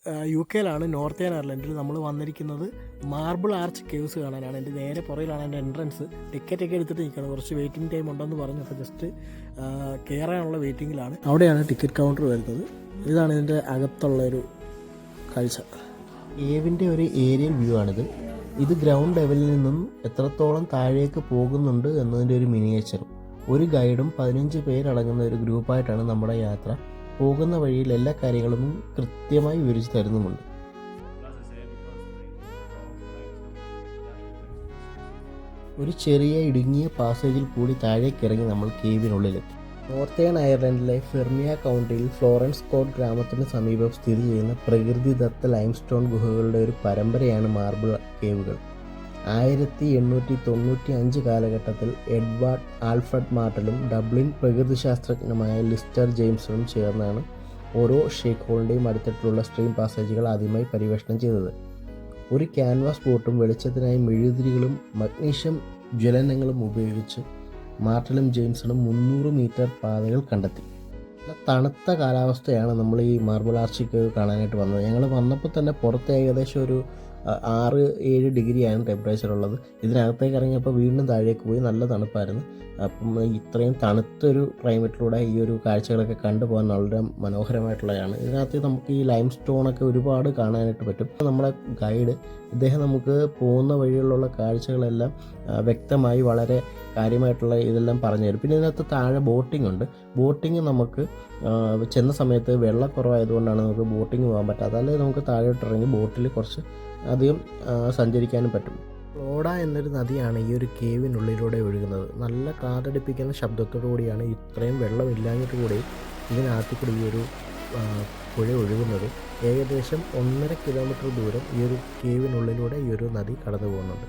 UK northern അയർലൻഡിൽ നമ്മൾ വന്നിരിക്കുന്നത് മാർബിൾ ആർച്ച് കേവ്സ് കാണാനാണ്. എൻ്റെ നേരെ പുറയിലാണ് എൻ്റെ എൻട്രൻസ്. ടിക്കറ്റൊക്കെ എടുത്തിട്ട് നിൽക്കണം, കുറച്ച് വെയിറ്റിംഗ് ടൈം ഉണ്ടെന്ന് പറഞ്ഞു. അപ്പോൾ ജസ്റ്റ് കയറാനുള്ള വെയിറ്റിങ്ങിലാണ്. അവിടെയാണ് ടിക്കറ്റ് കൗണ്ടർ വരുന്നത്. ഇതാണ് ഇതിൻ്റെ അകത്തുള്ളൊരു കാഴ്ച. കേവിൻ്റെ ഒരു ഏരിയൽ വ്യൂ ആണിത്. ഇത് ഗ്രൗണ്ട് ലെവലിൽ നിന്നും എത്രത്തോളം താഴേക്ക് പോകുന്നുണ്ട് എന്നതിൻ്റെ ഒരു മിനിയേച്ചറും. ഒരു ഗൈഡും 15 പേരടങ്ങുന്ന ഒരു ഗ്രൂപ്പായിട്ടാണ് നമ്മുടെ യാത്ര. പോകുന്ന വഴിയിൽ എല്ലാ കാര്യങ്ങളും കൃത്യമായി വിവരിച്ചു തരുന്നുമുണ്ട്. ഒരു ചെറിയ ഇടുങ്ങിയ പാസേജിൽ കൂടി താഴേക്കിറങ്ങി നമ്മൾ കേവിനുള്ളിലെത്തി. നോർത്തേൺ അയർലൻഡിലെ ഫെർമിയ കൗണ്ടിയിൽ ഫ്ലോറൻസ് കോട്ട് ഗ്രാമത്തിന് സമീപം സ്ഥിതി ചെയ്യുന്ന പ്രകൃതിദത്ത ലൈംസ്റ്റോൺ ഗുഹകളുടെ ഒരു പരമ്പരയാണ് മാർബിൾ കേവുകൾ. 1895 കാലഘട്ടത്തിൽ എഡ്വാർഡ് ആൽഫ്രഡ് മാർട്ടലും ഡബ്ലിൻ പ്രകൃതിശാസ്ത്രജ്ഞനായ ലിസ്റ്റർ ജെയിംസണും ചേർന്നാണ് ഓരോ ഷേക്ക് ഹോളിൻ്റെയും അടുത്തിട്ടുള്ള സ്ട്രീം പാസേജുകൾ ആദ്യമായി പര്യവേഷണം ചെയ്തത്. ഒരു ക്യാൻവാസ് ബോട്ടും വെളിച്ചത്തിനായി മെഴുകുതിരികളും മഗ്നീഷ്യം ജ്വലനങ്ങളും ഉപയോഗിച്ച് മാർട്ടലും ജെയിംസണും 300 മീറ്റർ പാതകൾ കണ്ടെത്തി. തണുത്ത കാലാവസ്ഥയാണ് നമ്മൾ ഈ മാർബിൾ ആർച്ച് കേവ് കാണാനായിട്ട് വന്നത്. ഞങ്ങൾ വന്നപ്പോൾ തന്നെ പുറത്ത് ഏകദേശം ഒരു 6-7 ഡിഗ്രിയാണ് ടെമ്പറേച്ചർ ഉള്ളത്. ഇതിനകത്തേക്ക് ഇറങ്ങിയപ്പോൾ വീണ്ടും താഴേക്ക് പോയി, നല്ല തണുപ്പായിരുന്നു. അപ്പം ഇത്രയും തണുത്തൊരു ക്ലൈമറ്റിലൂടെ ഈ ഒരു കാഴ്ചകളൊക്കെ കണ്ടുപോകാൻ വളരെ മനോഹരമായിട്ടുള്ളതാണ്. ഇതിനകത്ത് നമുക്ക് ഈ ലൈം സ്റ്റോണൊക്കെ ഒരുപാട് കാണാനായിട്ട് പറ്റും. നമ്മുടെ ഗൈഡ് ഇദ്ദേഹം നമുക്ക് പോകുന്ന വഴികളിലുള്ള കാഴ്ചകളെല്ലാം വ്യക്തമായി വളരെ കാര്യമായിട്ടുള്ള ഇതെല്ലാം പറഞ്ഞു തരും. പിന്നെ ഇതിനകത്ത് താഴെ ബോട്ടിംഗ് ഉണ്ട്. ബോട്ടിങ് നമുക്ക് ചെന്ന സമയത്ത് വെള്ളക്കുറവായതുകൊണ്ടാണ് നമുക്ക് ബോട്ടിങ് പോകാൻ പറ്റാത്തത്. അല്ലെങ്കിൽ നമുക്ക് താഴോട്ടിറങ്ങി ബോട്ടിൽ കുറച്ച് അധികം സഞ്ചരിക്കാനും പറ്റും. ഫ്ലോഡ എന്നൊരു നദിയാണ് ഈ ഒരു കേവിനുള്ളിലൂടെ ഒഴുകുന്നത്. നല്ല കാതടിപ്പിക്കുന്ന ശബ്ദത്തോടു കൂടിയാണ് ഇത്രയും വെള്ളമില്ലാഞ്ഞിട്ട് കൂടി ഇതിനകത്ത് കൂടി ഈ ഒരു പുഴ ഒഴുകുന്നത്. ഏകദേശം 1.5 കിലോമീറ്റർ ദൂരം ഈ ഒരു കേവിനുള്ളിലൂടെ ഈ ഒരു നദി കടന്നു പോകുന്നുണ്ട്.